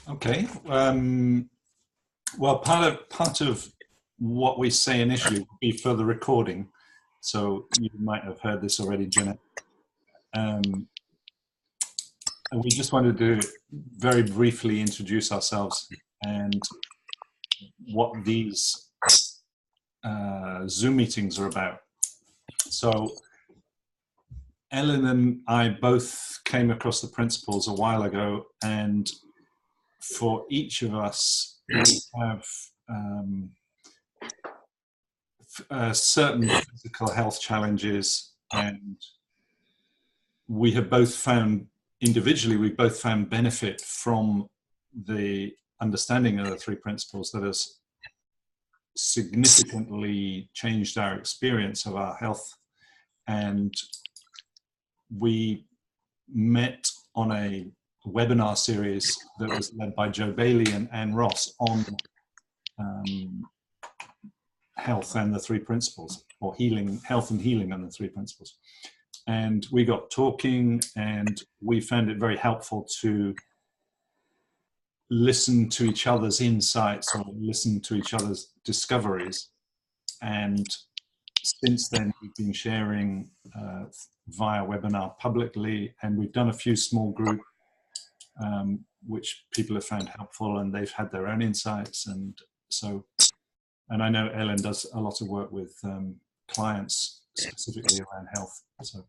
Okay. Well, part of what we say initially will be for the recording. So you might have heard this already, Jeanette. And we just wanted to very briefly introduce ourselves and what these Zoom meetings are about. So Ellen and I both came across the principles a while ago, and for each of us, we have certain physical health challenges, and we have both found individually, we both found benefit from the understanding of the three principles that has significantly changed our experience of our health. And we met on a webinar series that was led by Joe Bailey and Anne Ross on health and the three principles, or healing, health and healing and the three principles. And we got talking, and we found it very helpful to listen to each other's insights or listen to each other's discoveries. And since then, we've been sharing via webinar publicly, and we've done a few small group which people have found helpful, and they've had their own insights. And so, and I know Ellen does a lot of work with clients specifically around health. So,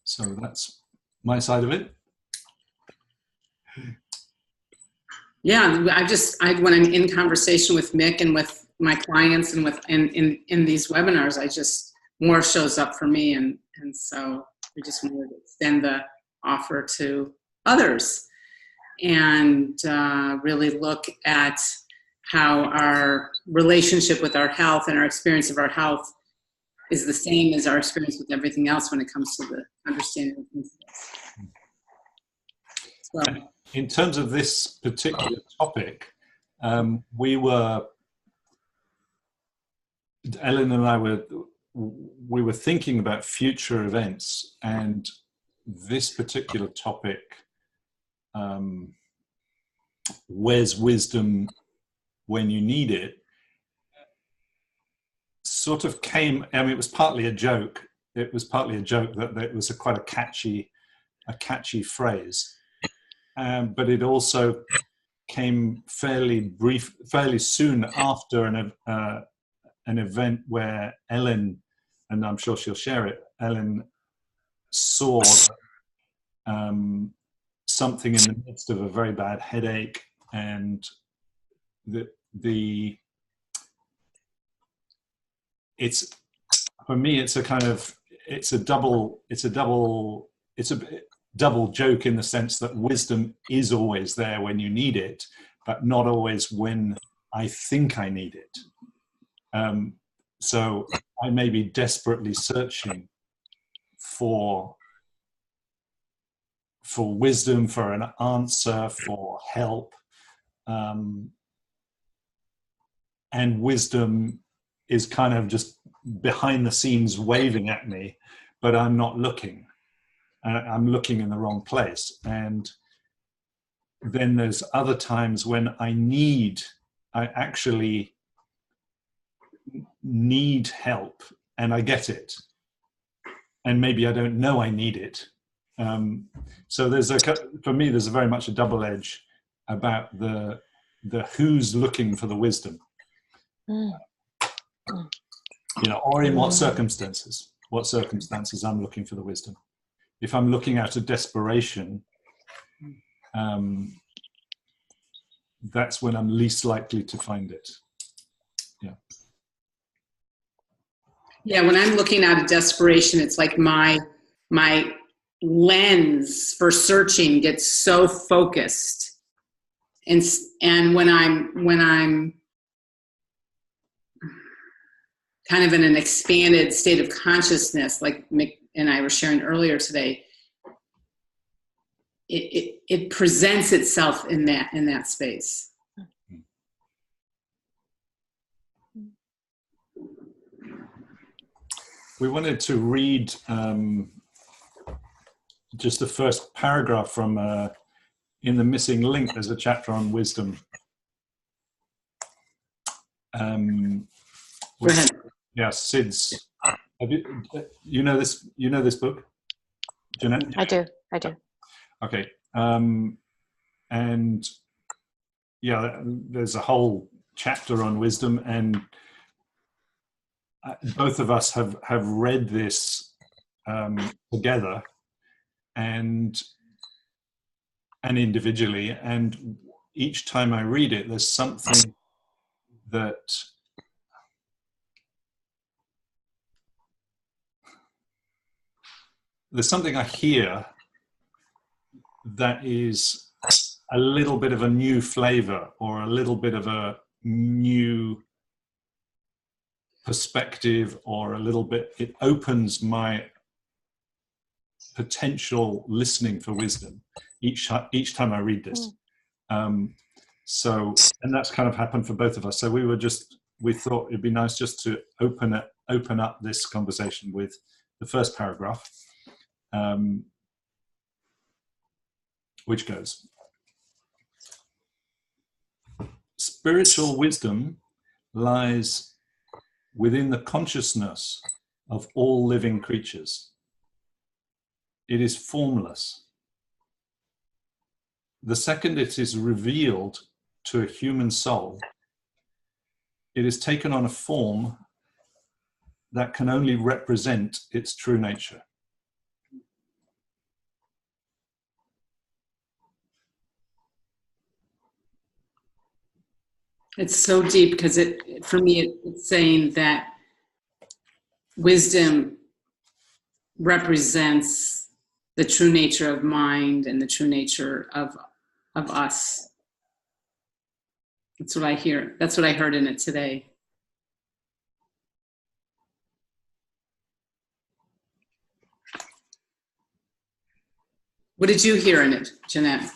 so that's my side of it. Yeah, when I'm in conversation with Mick and with my clients and with in these webinars, I just, more shows up for me, and so we just wanted to extend the offer to others and really look at how our relationship with our health and our experience of our health is the same as our experience with everything else when it comes to the understanding of principles. So, in terms of this particular topic, Ellen and I were thinking about future events, and this particular topic, where's wisdom when you need it, sort of came, I mean, it was partly a joke. It was partly a joke that it was quite a catchy phrase. But it also came fairly soon after an event where Ellen, and I'm sure she'll share it, Ellen saw something in the midst of a very bad headache, and it's, for me, it's a double joke, in the sense that wisdom is always there when you need it, but not always when I think I need it. So I may be desperately searching for wisdom, for an answer, for help, and wisdom is kind of just behind the scenes waving at me, but I'm not looking. I'm looking in the wrong place. And then there's other times when I actually need help, and I get it, and maybe I don't know I need it. So for me, there's very much a double edge about the who's looking for the wisdom, or in what circumstances I'm looking for the wisdom. If I'm looking out of desperation, that's when I'm least likely to find it. Yeah. Yeah, when I'm looking out of desperation, it's like my lens for searching gets so focused, and when I'm kind of in an expanded state of consciousness, like Mick and I were sharing earlier today, it presents itself in that space. We wanted to read just the first paragraph from in the missing link, there's a chapter on wisdom. Go ahead. Yeah, Sid's. You know this? You know this book, Jeanette? I do. Okay. And yeah, there's a whole chapter on wisdom, and both of us have read this together and individually, and each time I read it, there's something that I hear that is a little bit of a new flavor, or a little bit of a new perspective, or a little bit, it opens my potential listening for wisdom each time I read this. So, and that's kind of happened for both of us. So we thought it'd be nice just to open up this conversation with the first paragraph, which goes: spiritual wisdom lies within the consciousness of all living creatures. It is formless. The second it is revealed to a human soul, it is taken on a form that can only represent its true nature. It's so deep, because for me, it's saying that wisdom represents the true nature of mind and the true nature of us. That's what I hear. That's what I heard in it today. What did you hear in it, Jeanette?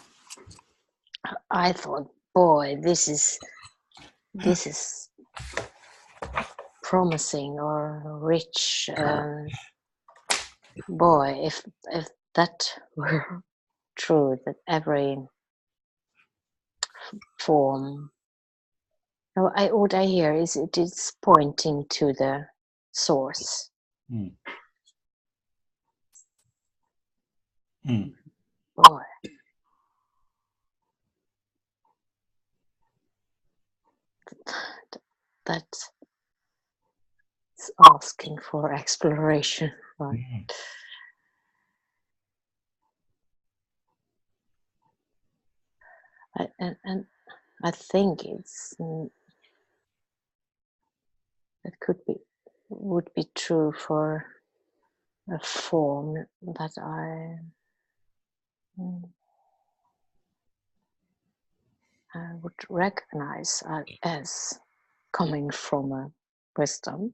I thought, boy, this is promising or rich. Boy, if that were true, that every form. No, what I hear is it is pointing to the source. Boy. That's asking for exploration, right? And I think it would be true for a form that I would recognize as coming from a wisdom.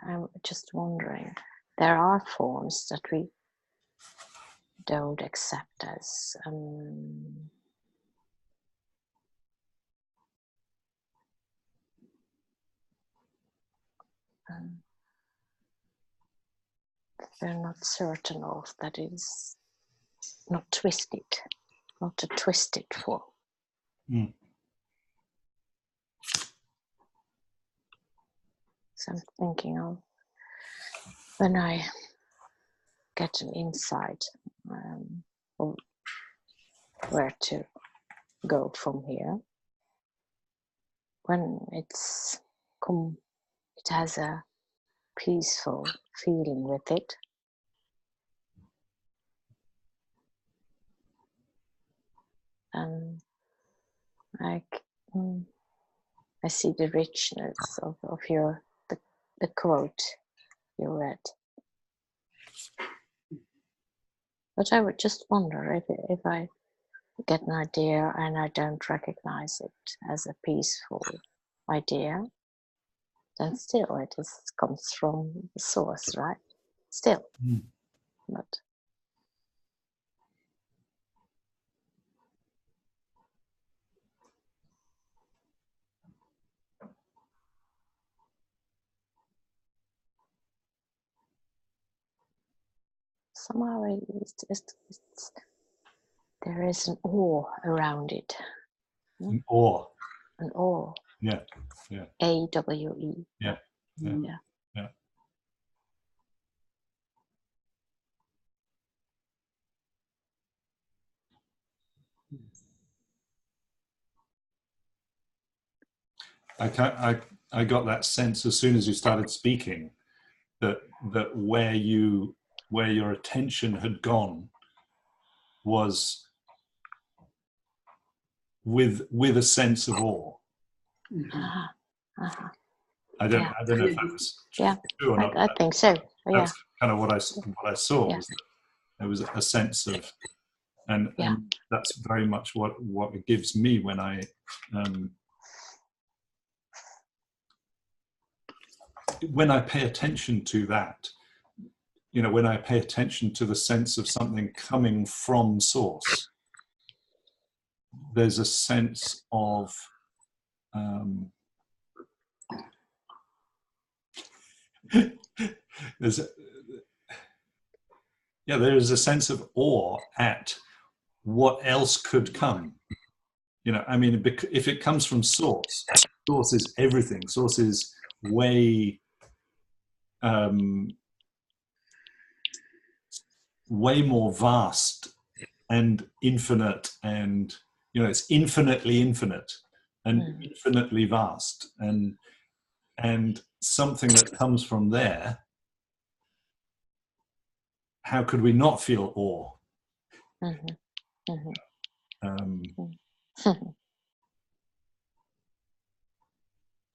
I'm just wondering, there are forms that we don't accept as we're not certain of, that is not twisted, not a twisted form. So I'm thinking of when I get an insight of where to go from here, when it has a peaceful feeling with it. And I see the richness of the quote you read. But I would just wonder if I get an idea and I don't recognize it as a peaceful idea, then still it comes from the source, right? Still. But somehow there is an awe around it. An awe. An awe. Yeah. Yeah. AWE. Yeah. Yeah. Yeah. Yeah. I got that sense as soon as you started speaking that where your attention had gone was with a sense of awe. Uh-huh. Uh-huh. I don't know if that was true or not. I think so. Yeah. That's kind of what I saw. Was that there was a sense of, and that's very much what it gives me when I pay attention to that. You know, when I pay attention to the sense of something coming from source, there's a sense of there is a sense of awe at what else could come. You know, I mean, if it comes from source is everything. Source is way more vast and infinite, and you know, it's infinitely infinite and infinitely vast, and something that comes from there, how could we not feel awe?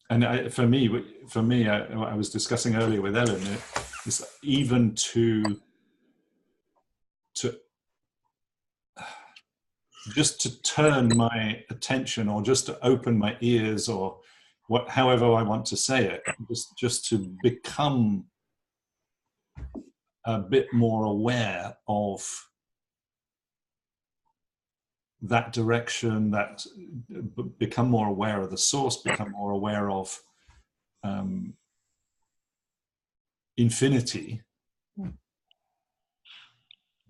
And for me, I was discussing earlier with Ellen, it's even to just to turn my attention, or just to open my ears, or however I want to say it, just to become a bit more aware of that direction, that become more aware of the source, become more aware of infinity,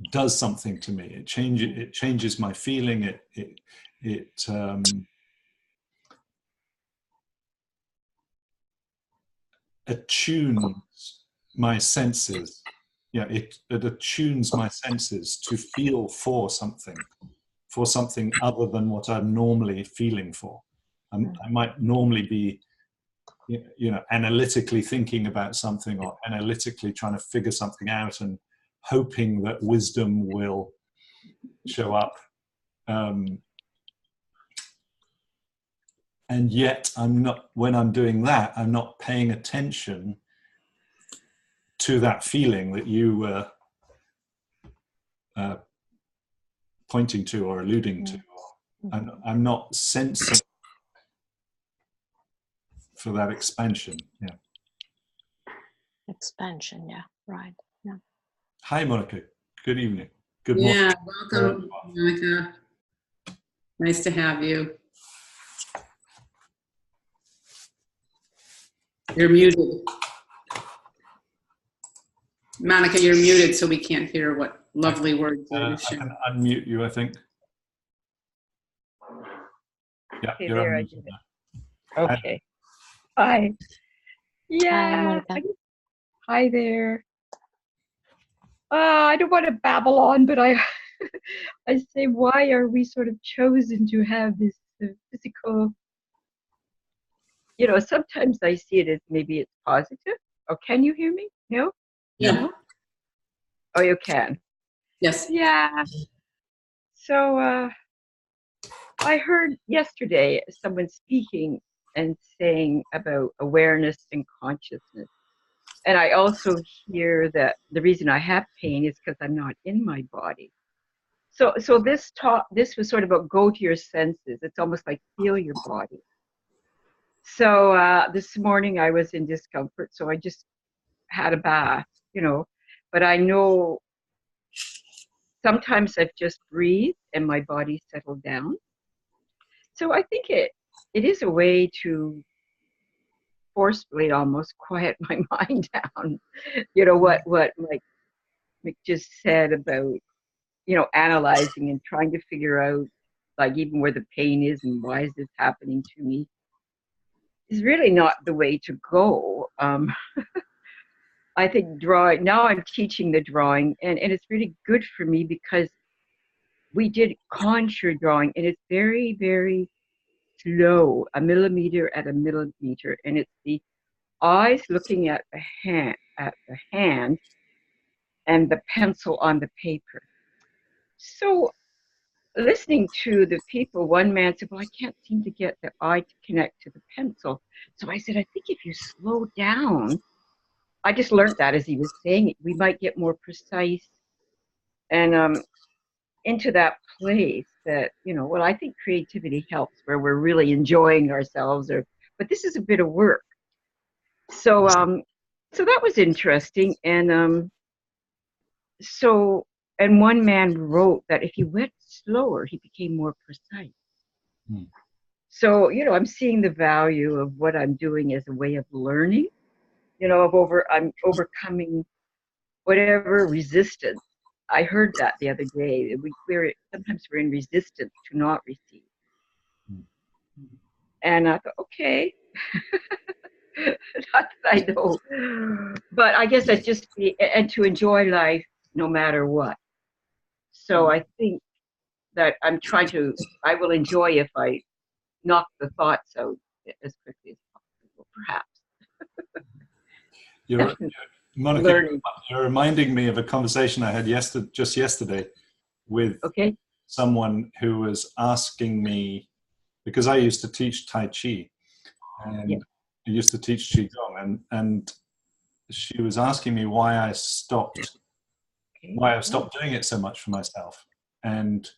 does something to me. It changes my feeling. It attunes my senses. Yeah, it attunes my senses to feel for something other than what I'm normally feeling for. I might normally be, you know, analytically thinking about something, or analytically trying to figure something out and hoping that wisdom will show up. And yet when I'm doing that, I'm not paying attention to that feeling that you were pointing to or alluding to. I'm not sensing for that expansion. Yeah. Expansion, yeah, right. Yeah. Hi, Monica. Good evening. Good morning. Yeah, welcome, Monica. Nice to have you. You're muted. Monica, you're muted, so we can't hear what lovely words you're sharing. I can unmute you, I think. Yeah, Okay, you're there I unmuted did now. it. Okay. Hi. Yeah. Hi, Hi there. I don't want to babble on, but I say, why are we sort of chosen to have this physical? You know, sometimes I see it as maybe it's positive. Oh, can you hear me? No? Yeah. No? Oh, you can. Yes. Yeah. So I heard yesterday someone speaking and saying about awareness and consciousness. And I also hear that the reason I have pain is because I'm not in my body. So this was sort of about go to your senses. It's almost like feel your body. So this morning I was in discomfort, so I just had a bath, you know. But I know sometimes I've just breathed and my body settled down. So I think it is a way to forcefully almost quiet my mind down. You know what like Mick just said about, analyzing and trying to figure out, like, even where the pain is and why is this happening to me, is really not the way to go. I think drawing, now I'm teaching the drawing, and it's really good for me because we did contour drawing, and it's very, very slow, a millimeter at a millimeter, and it's the eyes looking at the hand, and the pencil on the paper. So listening to the people, one man said, well, I can't seem to get the eye to connect to the pencil. So I said, I think if you slow down, I just learned that as he was saying it, we might get more precise and into that place that, well, I think creativity helps where we're really enjoying ourselves, but this is a bit of work. So so that was interesting. And and one man wrote that if he went slower, he became more precise. Hmm. So, I'm seeing the value of what I'm doing as a way of learning, I'm overcoming whatever resistance. I heard that the other day. Sometimes we're in resistance to not receive. Hmm. And I thought, okay. Not that I know. But I guess that's just and to enjoy life no matter what. So I think that I will enjoy if I knock the thoughts out as quickly as possible, perhaps. Monica, you're reminding me of a conversation I had just yesterday with someone who was asking me, because I used to teach Tai Chi, and I used to teach Qigong, and she was asking me why I stopped doing it so much for myself. And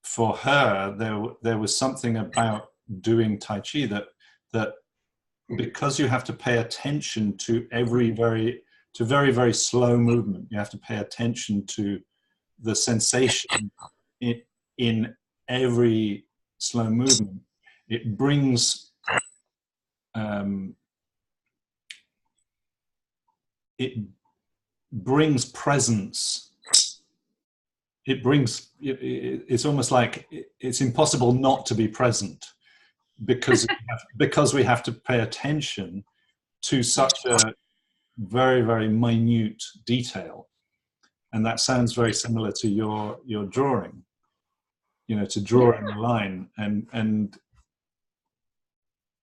for her, there was something about doing Tai Chi that because you have to pay attention to very, very slow movement, you have to pay attention to the sensation in every slow movement. It brings presence. It's almost like it's impossible not to be present because we have to pay attention to such a very, very minute detail. And that sounds very similar to your drawing, to drawing a line and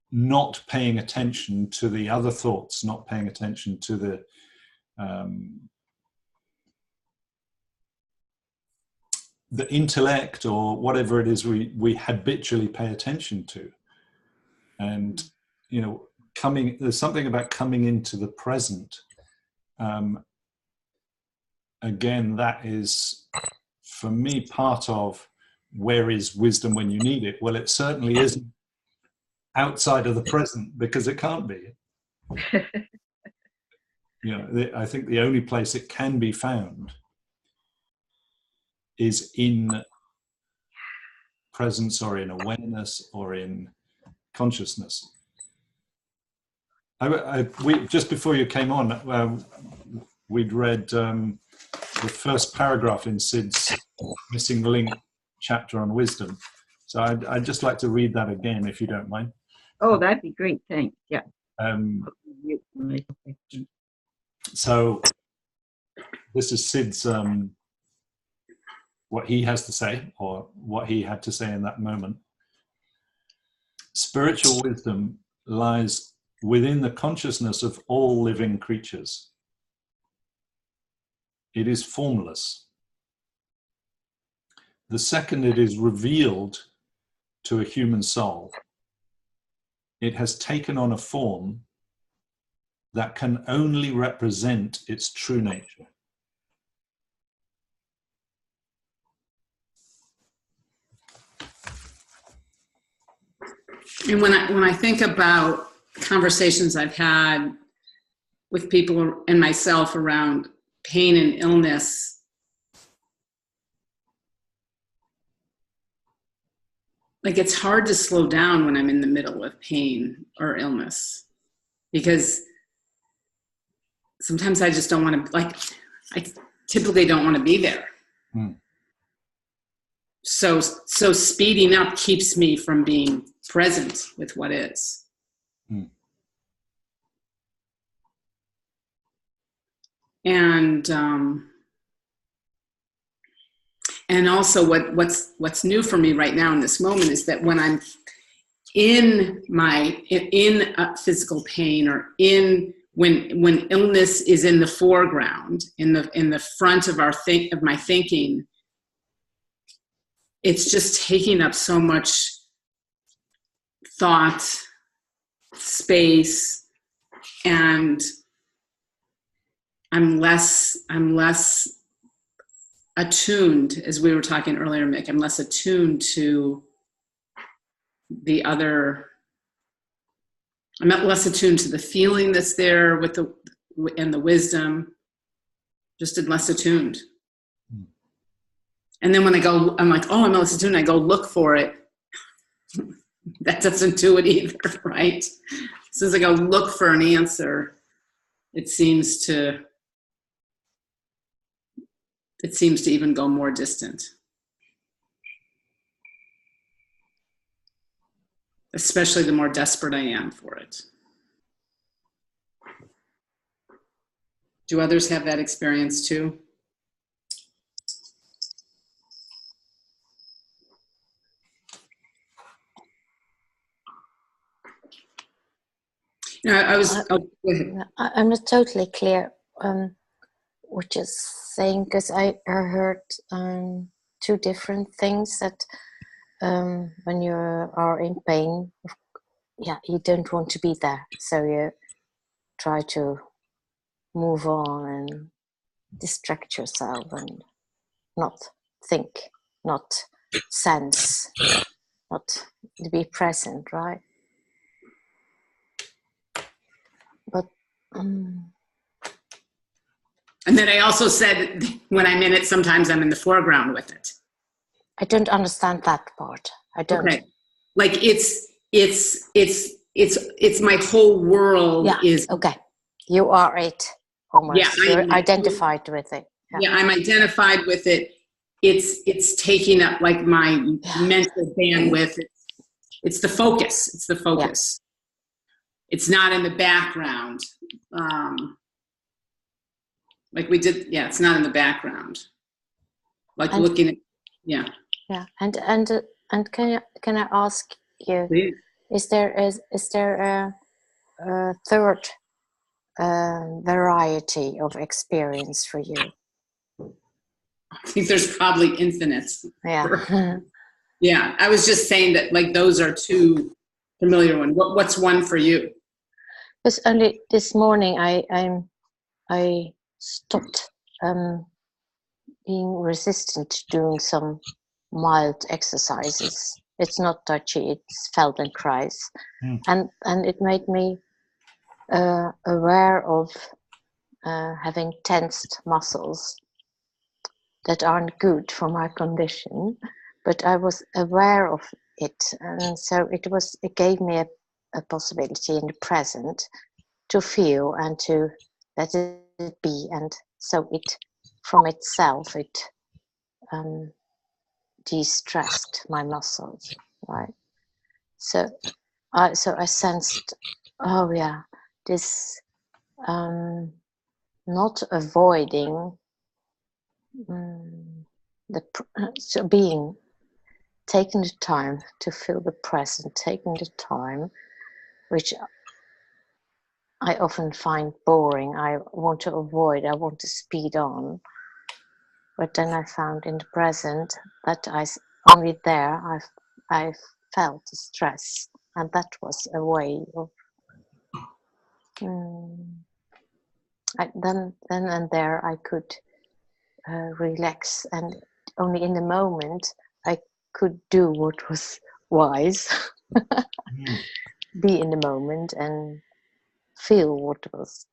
not paying attention to the other thoughts, not paying attention to the intellect or whatever it is we habitually pay attention to. And, there's something about coming into the present. Again, that is, for me, part of where is wisdom when you need it. Well, it certainly isn't outside of the present, because it can't be. I think the only place it can be found is in presence or in awareness or in consciousness. We just before you came on, we'd read the first paragraph in Sid's Missing Link chapter on wisdom. So I'd just like to read that again, if you don't mind. Oh, that'd be great. Thanks. Yeah. So this is Sid's, what he has to say, or what he had to say in that moment. Spiritual wisdom lies within the consciousness of all living creatures. It is formless. The second it is revealed to a human soul, it has taken on a form that can only represent its true nature. And when I think about conversations I've had with people and myself around pain and illness, like it's hard to slow down when I'm in the middle of pain or illness, because sometimes I just don't want to, typically don't want to be there. Mm. So speeding up keeps me from being present with what is. Mm. And also what's new for me right now in this moment is that when I'm in physical pain, or when illness is in the foreground, in the front of my thinking, it's just taking up so much thought, space, and I'm less attuned, as we were talking earlier, Mick. I'm less attuned to the other. I'm less attuned to the feeling that's there and the wisdom. Just less attuned. Mm. And then when I go, I'm like, oh, I'm less attuned. I go look for it. That doesn't do it either, right? As soon as I go look for an answer, it seems to even go more distant. Especially the more desperate I am for it. Do others have that experience too? No, go ahead. I'm not totally clear what you're saying, because I heard two different things. That when you are in pain, you don't want to be there, so you try to move on and distract yourself and not think, not sense, not to be present, right? But and then I also said, when I'm in it, sometimes I'm in the foreground with it. I don't understand that part. I don't. Okay. Like it's my whole world is. Okay. You are it. Almost. Yeah, you're identified with it. Yeah, I'm identified with it. It's taking up like my mental bandwidth. It's the focus. It's the focus. Yeah. It's not in the background. Like we did. Yeah, it's not in the background. Like looking at. Yeah. Yeah, and can I ask you? Please. Is there a third variety of experience for you? I think there's probably infinite. Yeah. Yeah, I was just saying that, like, those are two familiar ones. What's one for you? Because only this morning I stopped being resistant to doing some mild exercises. It's not touchy, it's Feldenkrais. And it made me aware of having tensed muscles that aren't good for my condition, but I was aware of it, and so it gave me a possibility in the present to feel and to let it be, and so it from itself it de-stressed my muscles, right? So I sensed, oh yeah, this not avoiding so being, taking the time to feel the present, taking the time, which I often find boring. I want to avoid, I want to speed on. But then I found in the present that only there I felt the stress, and that was a way of then and there I could relax, and only in the moment I could do what was wise. Be in the moment and feel what was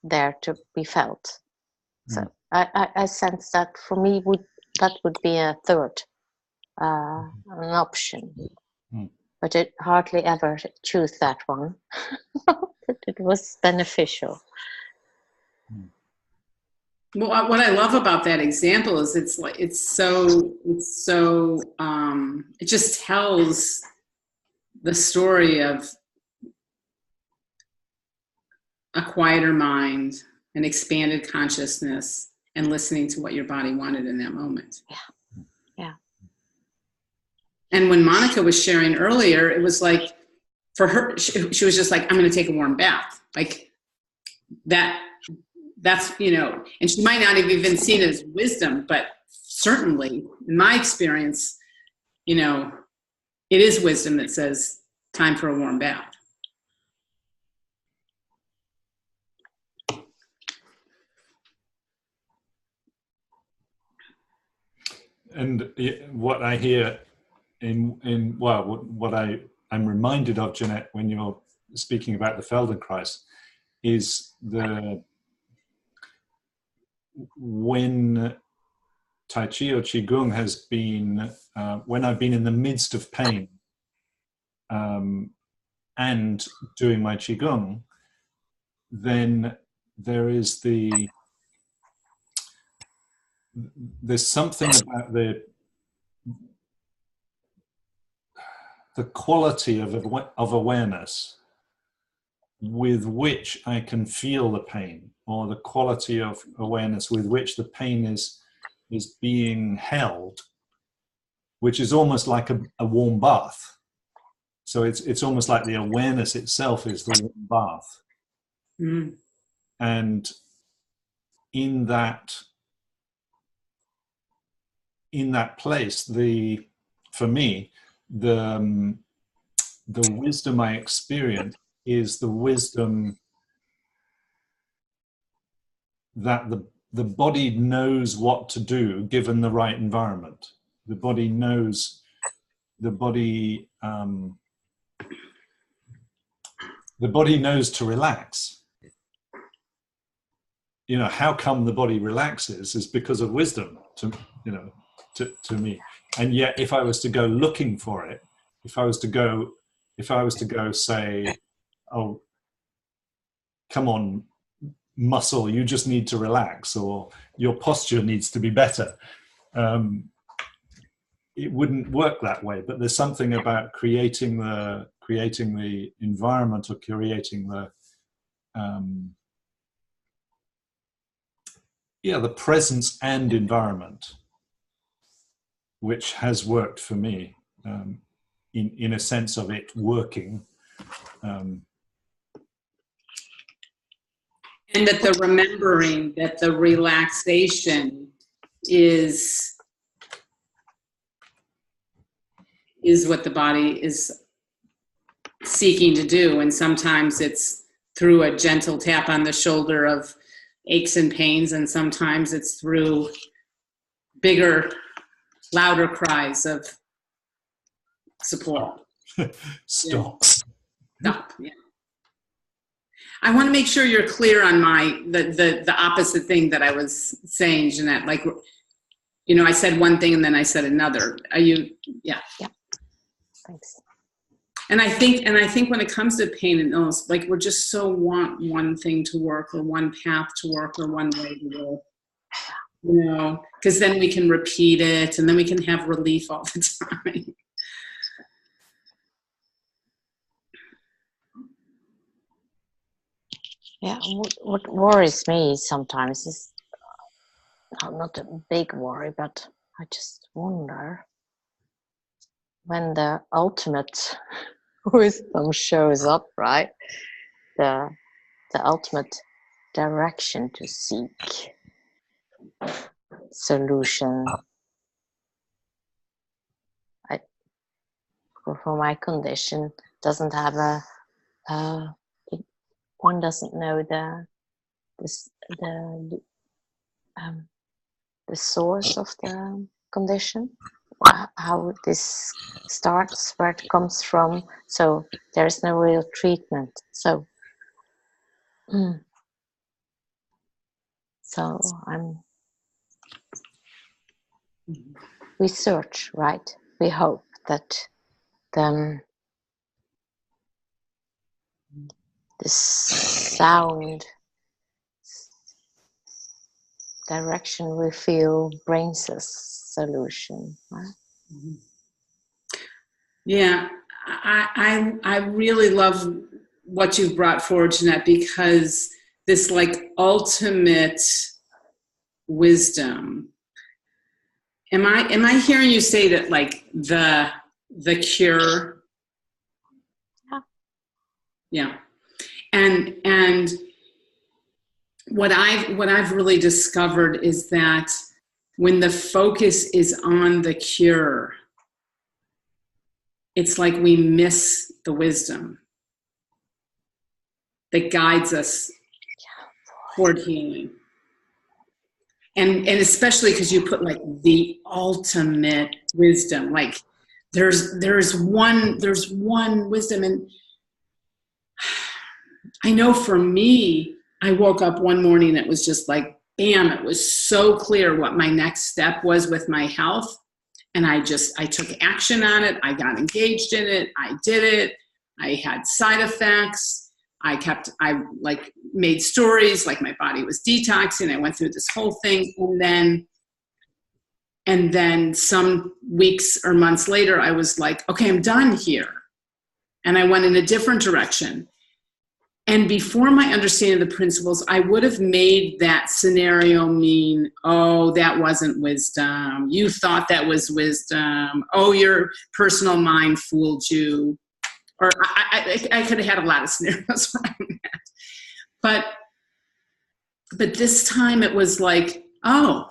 there to be felt. So I sense that for me that would be a third an option, but it hardly ever choose that one. But it was beneficial. Well, what I love about that example is it just tells the story of a quieter mind, an expanded consciousness, and listening to what your body wanted in that moment. Yeah. Yeah. And when Monica was sharing earlier, it was like, for her, she was just like, I'm going to take a warm bath. Like that's, and she might not have even seen it as wisdom, but certainly in my experience, it is wisdom that says time for a warm bath. And what I hear I'm reminded of, Jeanette, when you're speaking about the Feldenkrais, is when Tai Chi or Qigong has been, when I've been in the midst of pain and doing my Qigong, then there's something about the quality of awareness with which I can feel the pain, or the quality of awareness with which the pain is being held, which is almost like a warm bath. So it's almost like the awareness itself is the warm bath. Mm. And in that place, for me, the wisdom I experience is the wisdom that the body knows what to do given the right environment. The body knows to relax. How come the body relaxes is because of wisdom to me. And yet, if I was to go looking for it, if I was to go say, oh, come on, muscle, you just need to relax, or your posture needs to be better, it wouldn't work that way. But there's something about creating the environment, or creating the presence and environment, which has worked for me, in a sense of it working. And that the remembering that the relaxation is what the body is seeking to do. And sometimes it's through a gentle tap on the shoulder of aches and pains, and sometimes it's through bigger, louder cries of support. Stop. Stop. Yeah. I want to make sure you're clear on the opposite thing that I was saying, Jeanette. Like, I said one thing and then I said another. Are you? Yeah. Yeah. Thanks. And I think when it comes to pain and illness, like, we're just so want one thing to work, or one path to work, or one way to work, because then we can repeat it and then we can have relief all the time. Yeah, what worries me sometimes is not a big worry, but I just wonder when the ultimate wisdom shows up, right? The ultimate direction to seek solution. For my condition, doesn't have one doesn't know the source of the condition, how this starts, where it comes from. So there is no real treatment. So we search, right? We hope that the sound direction we feel brings us solution, right? Yeah, I really love what you've brought forward, Jeanette, because this like ultimate wisdom. Am I hearing you say that like the cure? Yeah. And what I've really discovered is that when the focus is on the cure, it's like we miss the wisdom that guides us toward healing. And especially because you put like the ultimate wisdom, like there's one wisdom. And I know for me, I woke up one morning, it was just like, bam, it was so clear what my next step was with my health. And I took action on it. I got engaged in it. I did it. I had side effects. I like made stories like my body was detoxing. I went through this whole thing. And then some weeks or months later, I was like, okay, I'm done here. And I went in a different direction. And before my understanding of the principles, I would have made that scenario mean, oh, that wasn't wisdom. You thought that was wisdom. Oh, your personal mind fooled you. Or I could have had a lot of scenarios around that. But this time it was like, oh,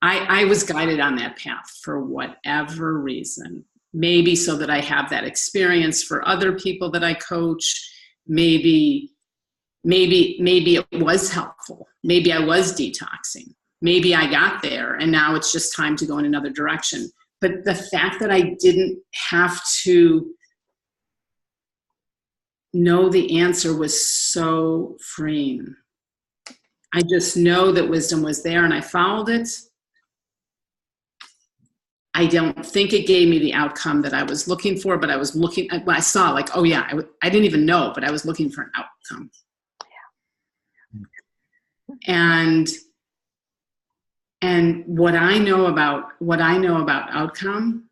I was guided on that path for whatever reason. Maybe so that I have that experience for other people that I coach. Maybe it was helpful. Maybe I was detoxing. Maybe I got there and now it's just time to go in another direction. But the fact that I didn't have to know the answer was so freeing. I just know that wisdom was there and I followed it. I don't think it gave me the outcome that I was looking for, but I saw like, oh yeah, I didn't even know, but I was looking for an outcome. Yeah. And what I know about outcome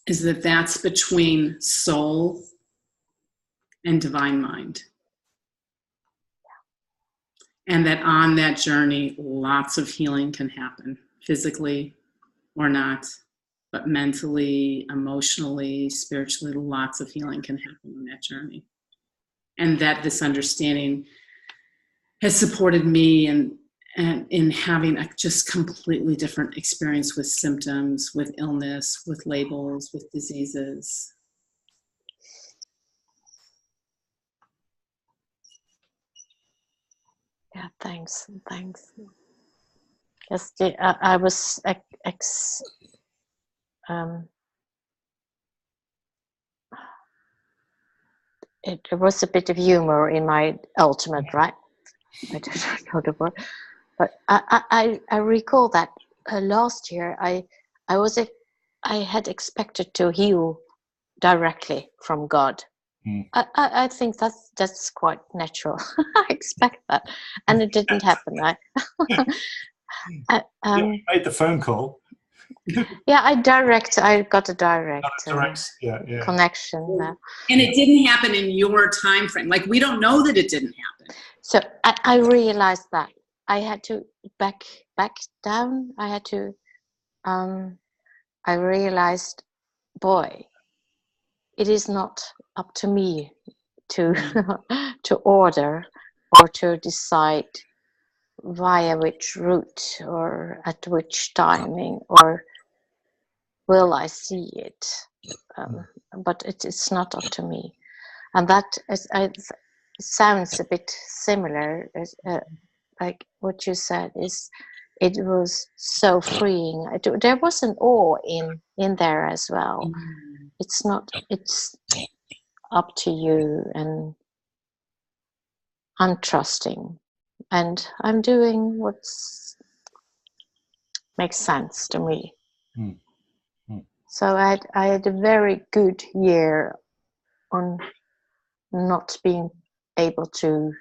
is that that's between soul and divine mind. And that on that journey, lots of healing can happen, physically or not, but mentally, emotionally, spiritually, lots of healing can happen on that journey. And that this understanding has supported me and in having a just completely different experience with symptoms, with illness, with labels, with diseases. Yeah, thanks. Yes, I was there was a bit of humor in my ultimate, right? I don't know the word, but I recall that last year I had expected to heal directly from God. I think that's quite natural. I expect that, and it didn't happen. Right? You made the phone call. Yeah, I got a direct connection. And it didn't happen in your time frame. Like, we don't know that it didn't happen. So I realized that I had to back down. I had to. I realized, boy, it is not up to me to to order or to decide via which route or at which timing or will I see it. But it's not up to me. And that sounds a bit similar, like what you said, it was so freeing. There was an awe in there as well. It's up to you, and I'm trusting, and I'm doing what makes sense to me. So I had a very good year on not being able to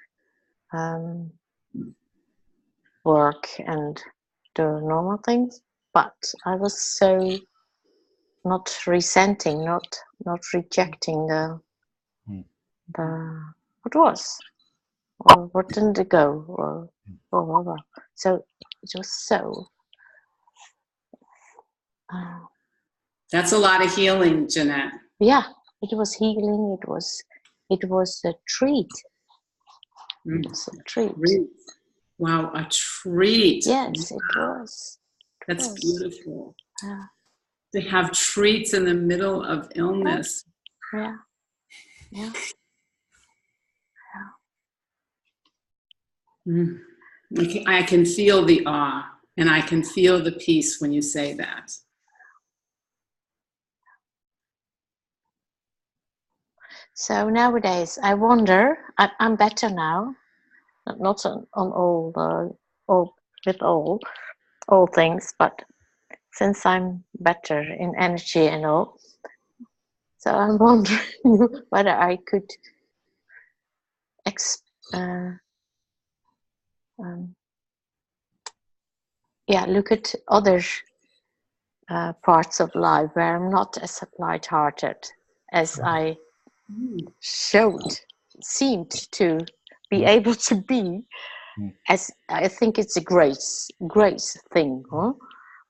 work and do normal things, but I was so not resenting, not rejecting the what was, or what didn't it go, or whatever. So it was so. That's a lot of healing, Jeanette. Yeah, it was healing. It was a treat. It was a treat. Wow, a treat. Yes, it was. That's beautiful. Yeah. To have treats in the middle of illness. Yeah. Yeah. I can feel the awe, and I can feel the peace when you say that. So nowadays, I wonder. I'm better now, not on all with all things, but since I'm better in energy and all, so I'm wondering whether I could look at other parts of life where I'm not as light-hearted as I seemed to be able to be. As I think it's a great thing, huh?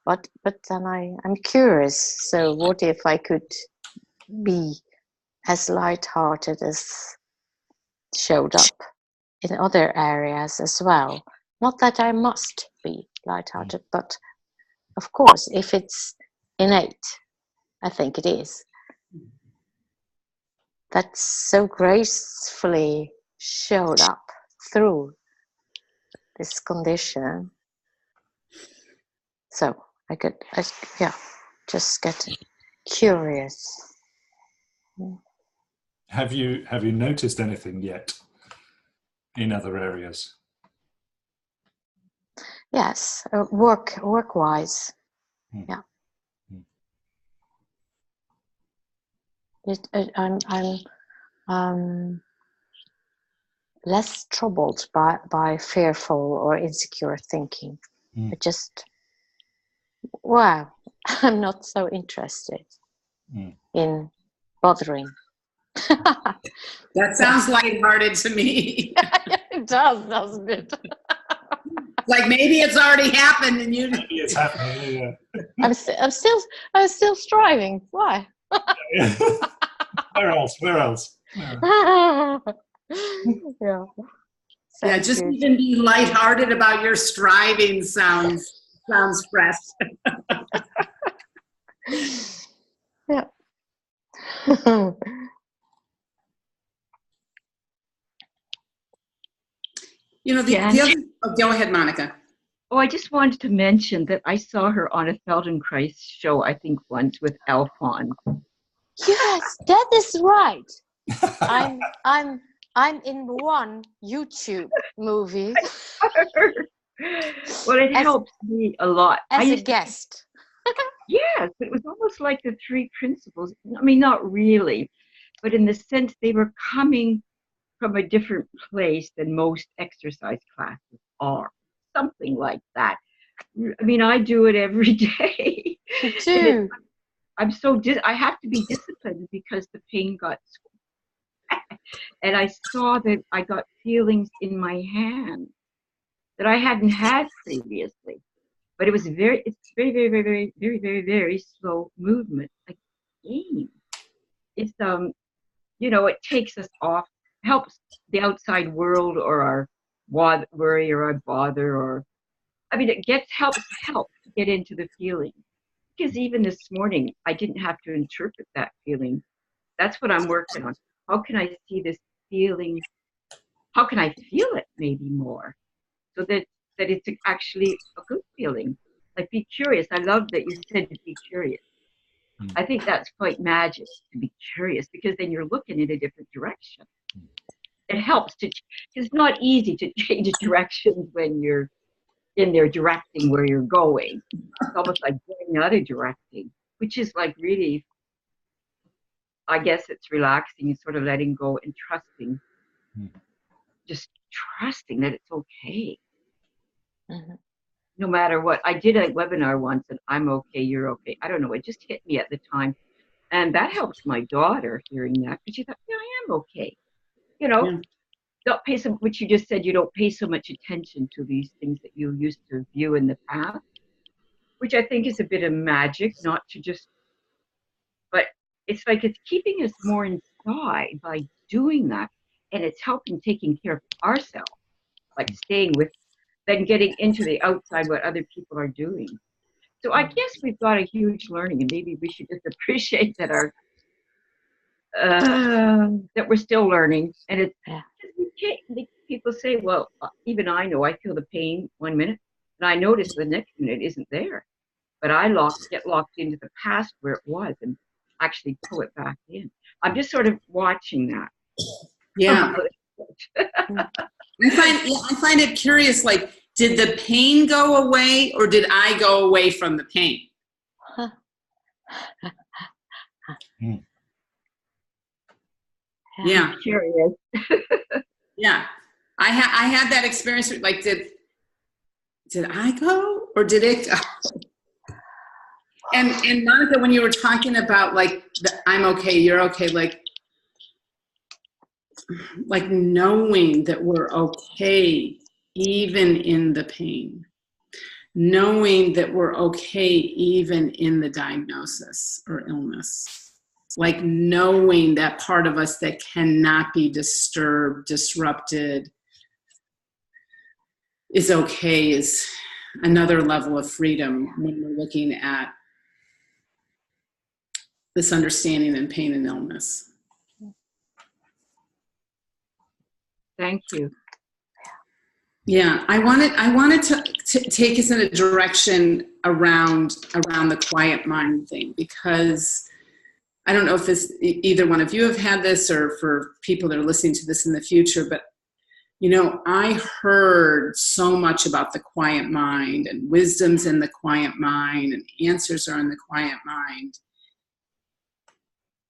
But then I'm curious. So what if I could be as light-hearted as showed up in other areas as well? Not that I must be light-hearted, but of course, if it's innate, I think it is. That so gracefully showed up through this condition. So I just get curious. Have you noticed anything yet in other areas? Yes, work-wise, yeah. I'm less troubled by fearful or insecure thinking. I just, I'm not so interested in bothering. That sounds lighthearted to me. It does, doesn't it? Like maybe it's already happened and you. Maybe it's happening. Yeah. I'm still striving. Why? Where else? Yeah. Yeah, just even be lighthearted about your striving sounds fresh. Yeah. You know, the other, go ahead, Monica. Oh, I just wanted to mention that I saw her on a Feldenkrais show, I think once with Alphonse. Yes, that is right. I'm in one YouTube movie. Well, it helps me a lot. As a guest. Yes, it was almost like the three principles. I mean, not really, but in the sense they were coming from a different place than most exercise classes are. Something like that. I mean, I do it every day. Me too. I'm so I have to be disciplined because the pain got so bad. And I saw that I got feelings in my hand that I hadn't had previously. But it's very, very slow movement. Again, it's it takes us off, helps the outside world or our worry or our bother, or I mean, it helps get into the feeling. Because even this morning, I didn't have to interpret that feeling. That's what I'm working on. How can I see this feeling? How can I feel it maybe more, so that it's actually a good feeling? Like, be curious. I love that you said to be curious. I think that's quite magic, to be curious, because then you're looking in a different direction. It helps because it's not easy to change directions when you're in there directing where you're going. It's almost like going out of directing, which is like really, I guess it's relaxing, sort of letting go and trusting, just trusting that it's okay. Mhm. No matter what. I did a webinar once, and I'm okay, you're okay. I don't know, it just hit me at the time. And that helped my daughter hearing that, because she thought, yeah, I am okay. You know, Yeah. don't pay so, which you just said, you don't pay so much attention to these things that you used to view in the past, which I think is a bit of magic, not to just, but it's like it's keeping us more inside by doing that. And it's helping taking care of ourselves, like staying with, then getting into the outside, what other people are doing. So I guess we've got a huge learning, and maybe we should just appreciate that our that we're still learning. And it's Yeah. we can't, people say, well, even I know I feel the pain 1 minute, and I notice the next minute isn't there. But I get locked into the past where it was, and actually pull it back in. I'm just sort of watching that. Yeah. I find it curious, like, did the pain go away, or did I go away from the pain? Yeah. Curious. Yeah. I had that experience, like, did I go, or did it go? And Monica, when you were talking about, like, I'm okay, you're okay, like knowing that we're okay even in the pain, knowing that we're okay even in the diagnosis or illness, like knowing that part of us that cannot be disturbed, disrupted, is okay, is another level of freedom when we're looking at this understanding in pain and illness. Thank you. Yeah, I wanted to take us in a direction around the quiet mind thing, because I don't know if either one of you have had this, or for people that are listening to this in the future, but I heard so much about the quiet mind, and wisdom's in the quiet mind, and answers are in the quiet mind.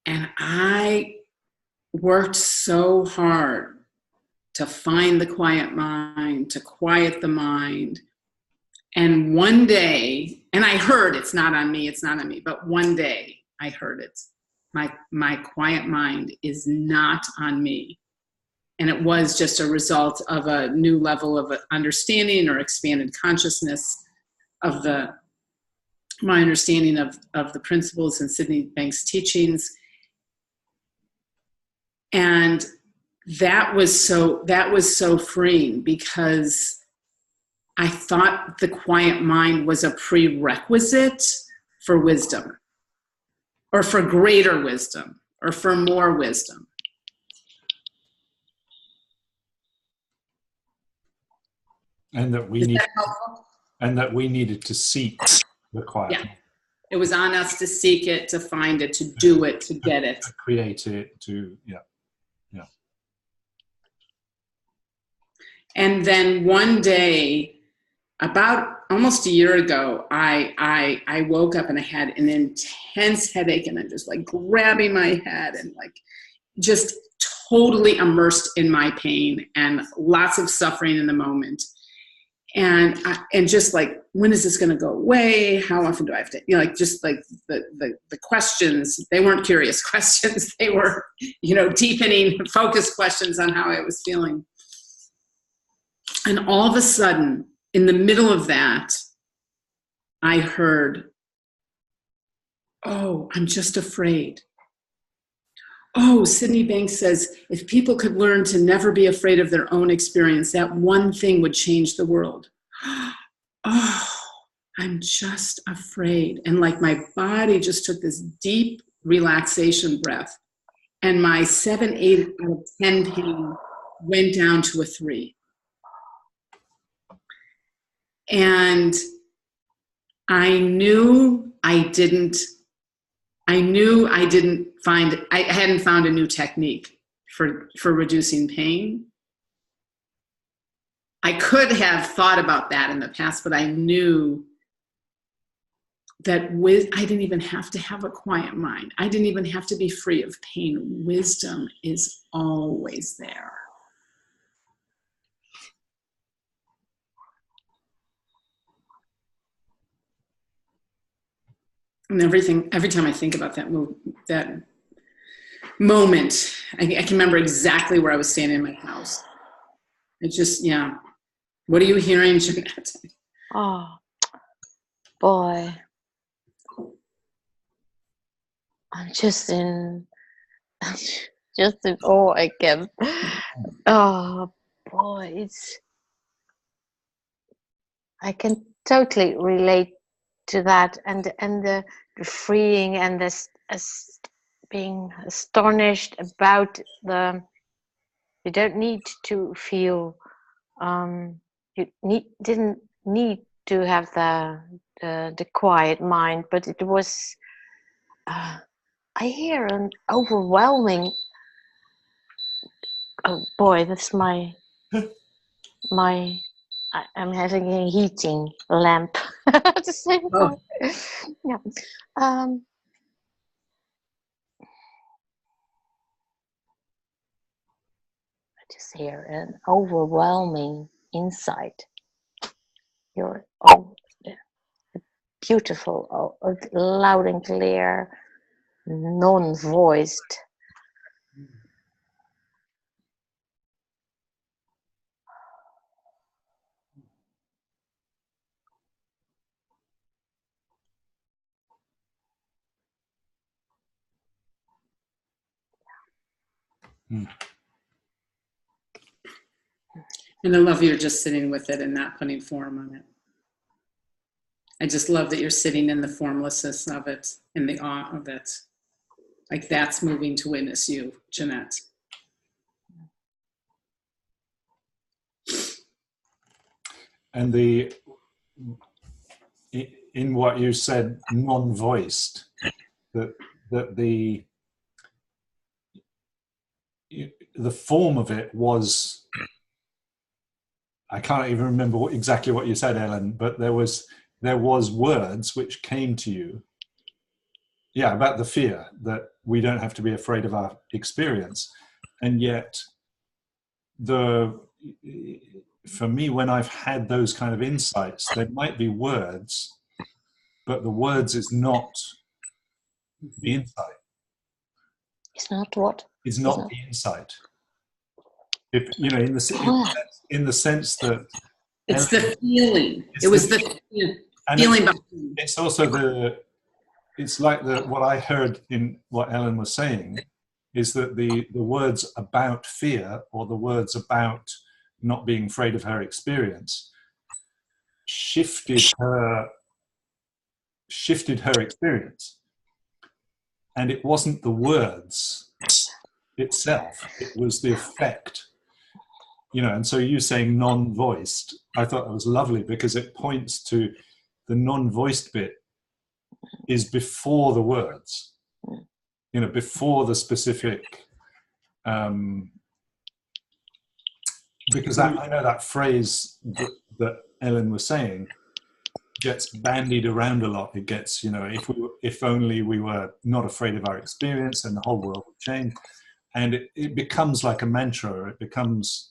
And I worked so hard to find the quiet mind, to quiet the mind. And one day, and I heard it's not on me, but one day I heard it. My quiet mind is not on me. And it was just a result of a new level of understanding or expanded consciousness of my understanding of the principles in Sydney Banks' teachings. And that was so freeing, because I thought the quiet mind was a prerequisite for wisdom, or for greater wisdom, or for more wisdom. And that we needed to seek the quiet. Yeah. It was on us to seek it, to find it, to do it, to get it. To create it, yeah. And then one day, about almost a year ago, I woke up and I had an intense headache, and I'm just like grabbing my head and like just totally immersed in my pain and lots of suffering in the moment. And just like, when is this going to go away? How often do I have to, like, just like the questions, they weren't curious questions. They were, deepening, focused questions on how I was feeling. And all of a sudden, in the middle of that, I heard, oh, I'm just afraid. Oh, Sydney Banks says, if people could learn to never be afraid of their own experience, that one thing would change the world. Oh, I'm just afraid. And like my body just took this deep relaxation breath, and my 7, 8 out of 10 pain went down to a 3. And I knew I hadn't found a new technique for reducing pain. I could have thought about that in the past, but I knew that I didn't even have to have a quiet mind. I didn't even have to be free of pain. Wisdom is always there. And every time I think about that moment, I can remember exactly where I was standing in my house. It just, yeah. What are you hearing, Jeanette? Oh, boy. I'm just in awe again. Oh, boy, I can totally relate to that, and the freeing and this being astonished about you don't need to feel didn't need to have the quiet mind, but it was I hear an overwhelming, oh boy, that's my I'm having a heating lamp at the same time. Yeah. I just hear an overwhelming insight. You're beautiful, loud and clear, non-voiced. And I love you're just sitting with it and not putting form on it. I just love that you're sitting in the formlessness of it, in the awe of it. Like that's moving to witness you, Jeanette. And in what you said, non-voiced, that the form of it was, I can't even remember exactly what you said, Ellen, but there was words which came to you, yeah, about the fear that we don't have to be afraid of our experience. And yet for me, when I've had those kind of insights, there might be words, but the words is not the insight. It's not what? It's not the insight. If you know, in the sense that it's the feeling. It was the feeling. It's also it's like what I heard in what Ellen was saying is that the words about fear, or the words about not being afraid of her experience, shifted her experience. And it wasn't the words itself, it was the effect. You know, and so you saying non-voiced, I thought that was lovely, because it points to the non-voiced bit is before the words, you know, before the specific, because I know that phrase that Ellen was saying gets bandied around a lot. It gets, you know, if only we were not afraid of our experience, and the whole world would change. And it becomes like a mantra. It becomes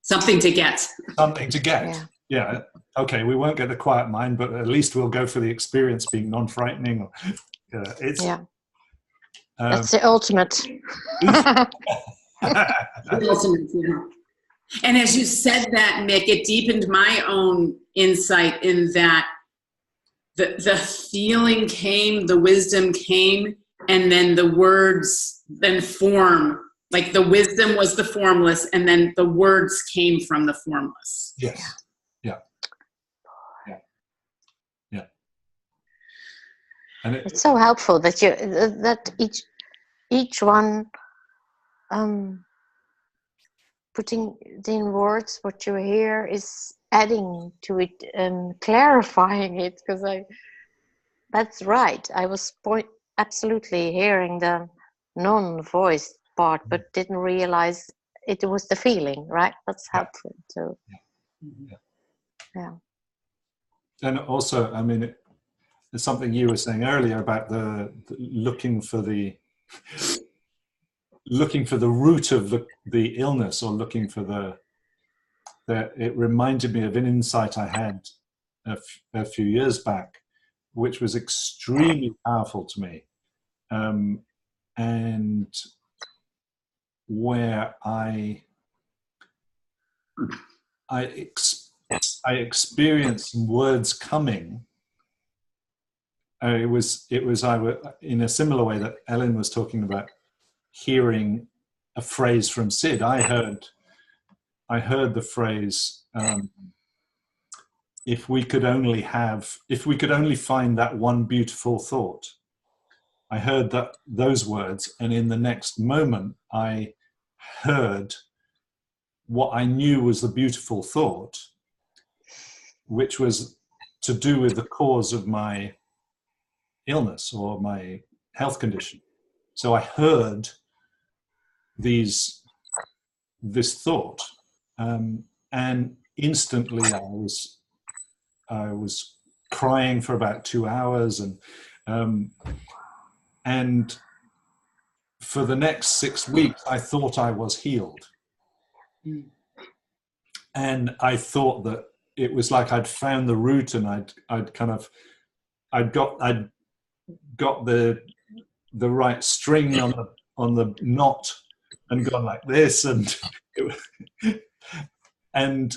something to get. Something to get. Yeah. Okay, we won't get the quiet mind, but at least we'll go for the experience being non-frightening. That's the ultimate. The ultimate, yeah. And as you said that, Mick, it deepened my own insight in that the feeling came, the wisdom came, and then the words then form. Like the wisdom was the formless, and then the words came from the formless. Yes. Yeah. And it's so helpful that each one putting in words what you hear is adding to it and clarifying it, because that's right. I was absolutely hearing the non-voiced part, but didn't realize it was the feeling, right? That's helpful too. Yeah. And also, I mean, it's something you were saying earlier about the looking for the root of the illness, or looking for it reminded me of an insight I had a few years back, which was extremely powerful to me, and where I experienced some words coming. It was in a similar way that Ellen was talking about hearing a phrase from Sid. I heard the phrase, if we could only find that one beautiful thought. I heard those words, and in the next moment I heard what I knew was the beautiful thought, which was to do with the cause of my illness or my health condition. So I heard this thought, and instantly I was crying for about 2 hours, and for the next 6 weeks I thought I was healed. And I thought that it was like I'd found the root, and I'd got the right string on the knot and gone like this, and and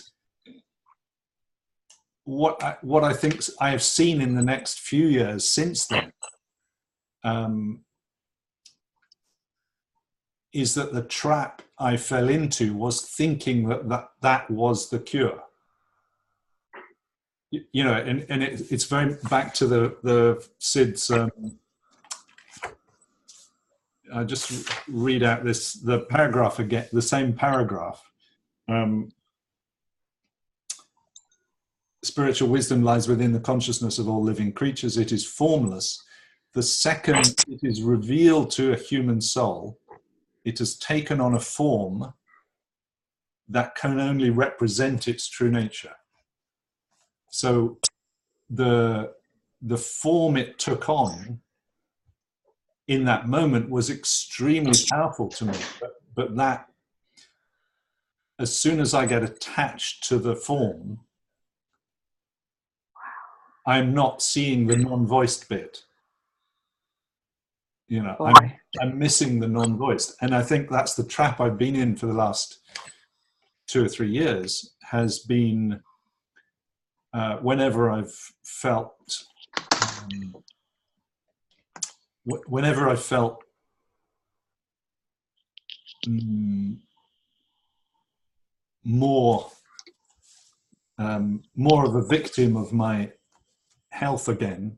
what I think I have seen in the next few years since then is that the trap I fell into was thinking that was the cure. You know, and it's very back to the Sid's. I just read out the paragraph again, the same paragraph. Spiritual wisdom lies within the consciousness of all living creatures. It is formless. The second it is revealed to a human soul, it has taken on a form that can only represent its true nature. So the form it took on in that moment was extremely powerful to me, but that as soon as I get attached to the form, I'm not seeing the non-voiced bit. You know, I'm missing the non-voiced, and I think that's the trap I've been in for the last 2 or 3 years. Has been whenever I've felt more of a victim of my health again,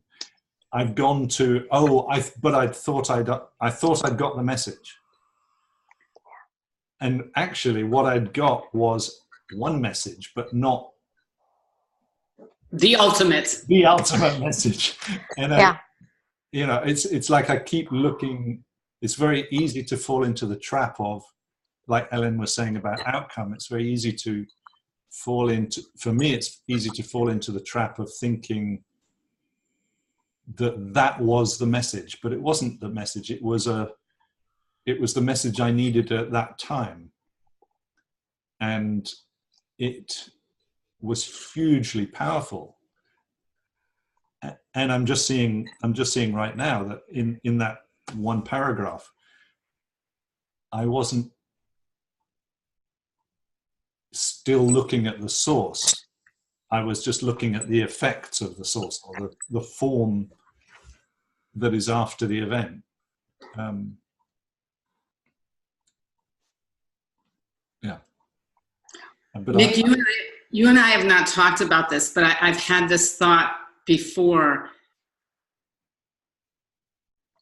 I've gone to I thought I'd got the message, and actually what I'd got was one message, but not the ultimate message. And it's like I keep looking. It's very easy to fall into the trap of, like Ellen was saying about outcome. It's very easy to fall into. For me, it's easy to fall into the trap of thinking that was the message, but it wasn't the message. It was the message I needed at that time, and it was hugely powerful. And I'm just seeing right now that in that one paragraph, I wasn't still looking at the source. I was just looking at the effects of the source, or the form that is after the event. But Mick, you and I have not talked about this, but I've had this thought before,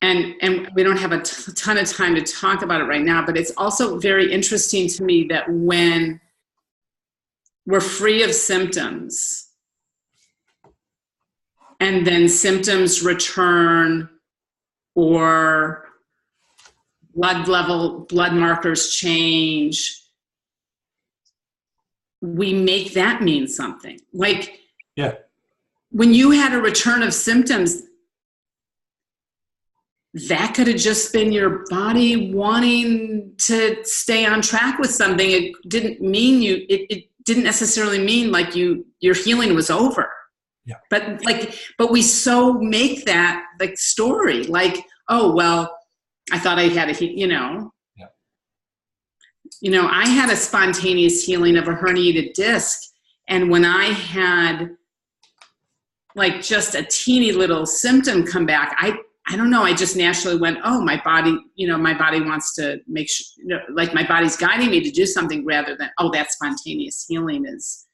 and we don't have a ton of time to talk about it right now, but it's also very interesting to me that when we're free of symptoms and then symptoms return, or blood markers change, we make that mean something. Like, yeah, when you had a return of symptoms, that could have just been your body wanting to stay on track with something. It didn't mean it didn't necessarily mean like your healing was over. But we so make that like story, like, oh, well, I thought I had I had a spontaneous healing of a herniated disc. And when I had like just a teeny little symptom come back, I don't know, I just naturally went, oh, my body wants to make sure, like my body's guiding me to do something, rather than, oh, that spontaneous healing is,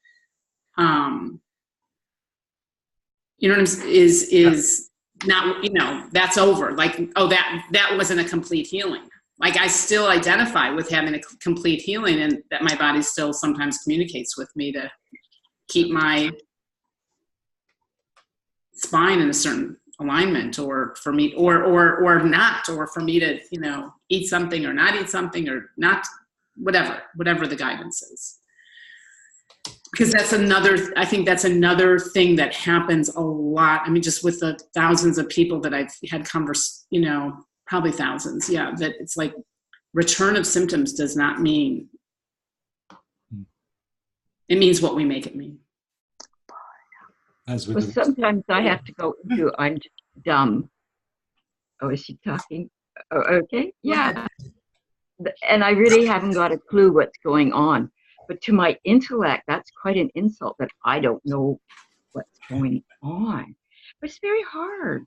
is not, that's over. Like, oh, that wasn't a complete healing. Like, I still identify with having a complete healing, and that my body still sometimes communicates with me to keep my spine in a certain alignment, or for me, or not, or for me to, eat something or not eat something, or not, whatever the guidance is. Because I think that's another thing that happens a lot. I mean, just with the thousands of people that I've had probably thousands, that it's like return of symptoms does not mean, it means what we make it mean. Well, sometimes I have to go into, I'm dumb. Oh, is she talking? Oh, okay, yeah. And I really haven't got a clue what's going on. But to my intellect, that's quite an insult that I don't know what's going on. But it's very hard.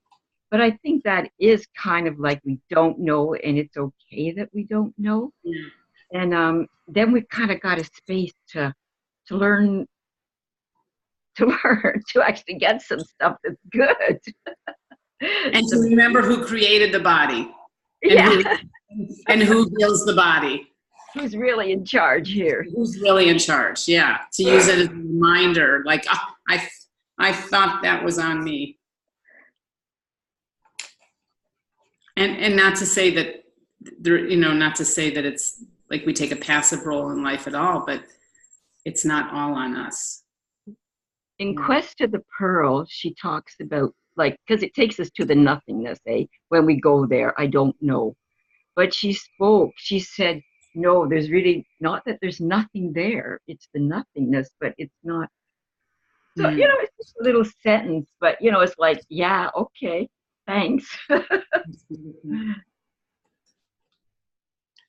But I think that is kind of like we don't know, and it's okay that we don't know. Yeah. And then we've kind of got a space to learn, to actually get some stuff that's good. And to remember who created the body. And who heals the body. Who's really in charge here? Who's really in charge? Yeah, to use it as a reminder, like, oh, I thought that was on me, and not to say that not to say that it's like we take a passive role in life at all, but it's not all on us. In Quest of the Pearl, she talks about, like, because it takes us to the nothingness, when we go there, I don't know, but she said, no, there's really not that there's nothing there. It's the nothingness, but it's not. So, it's just a little sentence, but, it's like, yeah, okay, thanks.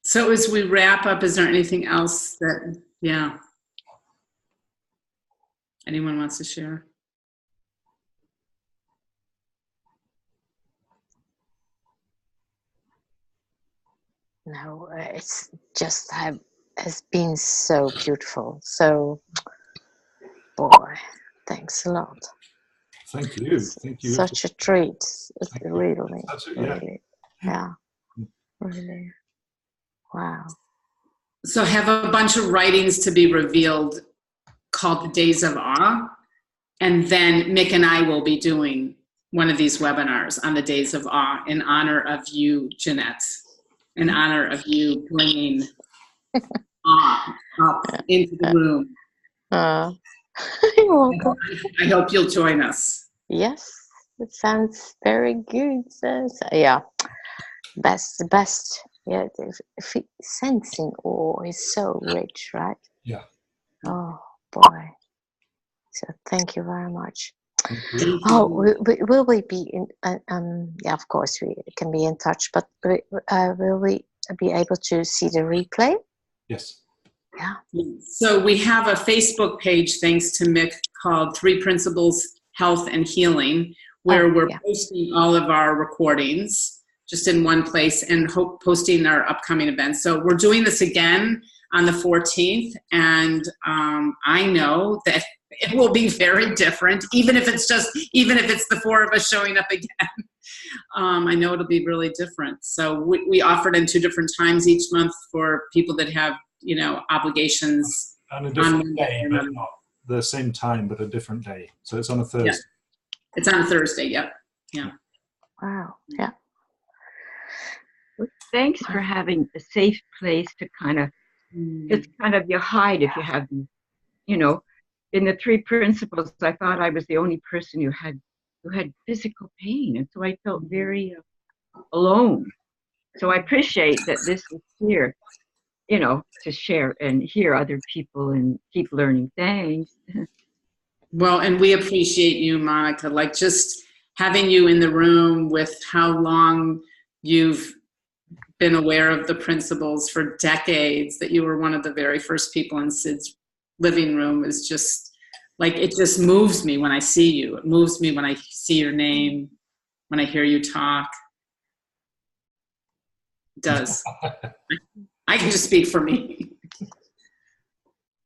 So as we wrap up, is there anything else that, anyone wants to share? No, it's just has been so beautiful. So, boy, thanks a lot. Thank you. Thank you. Such a treat. It's really, really. Really. Wow. So I have a bunch of writings to be revealed called The Days of Awe. And then Mick and I will be doing one of these webinars on the Days of Awe in honor of you, Jeanette. In honor of you bringing awe up into the room. You're welcome. I hope you'll join us. Yes, it sounds very good. Yeah, the best. Yeah, sensing awe is so rich, right? Yeah. Oh boy. So thank you very much. Oh, will we be in? Yeah, of course we can be in touch, but will we be able to see the replay? Yes. Yeah. So we have a Facebook page, thanks to Mick, called 3 Principles, Health and Healing, where we're posting all of our recordings just in one place and posting our upcoming events. So we're doing this again on the 14th, and I know that it will be very different, even if it's the 4 of us showing up again. I know it'll be really different. So we offered in 2 different times each month for people that have, obligations. On a different day, but not the same time, but a different day. So it's on a Thursday. Yeah. It's on a Thursday, yep. Yeah. Wow, yeah. Well, thanks for having a safe place to kind of, it's kind of your hide if you have, in the 3 principles, I thought I was the only person who had physical pain. And so I felt very alone. So I appreciate that this is here, to share and hear other people and keep learning. Thanks. Well, and we appreciate you, Monica, like just having you in the room with how long you've been aware of the principles for decades, that you were one of the very first people in Sid's living room, is just like, it just moves me when I see you. It moves me when I see your name, when I hear you talk. It does. I can just speak for me.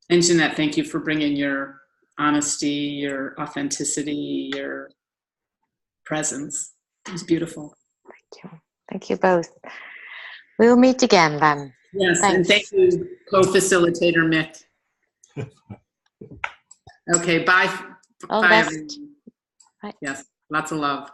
And Jeanette, thank you for bringing your honesty, your authenticity, your presence. It was beautiful. Thank you. Thank you both. We'll meet again then. Yes, Thanks. and thank you, co-facilitator Mick. Okay, bye. All the Bye, best. everyone. Bye. Yes, lots of love.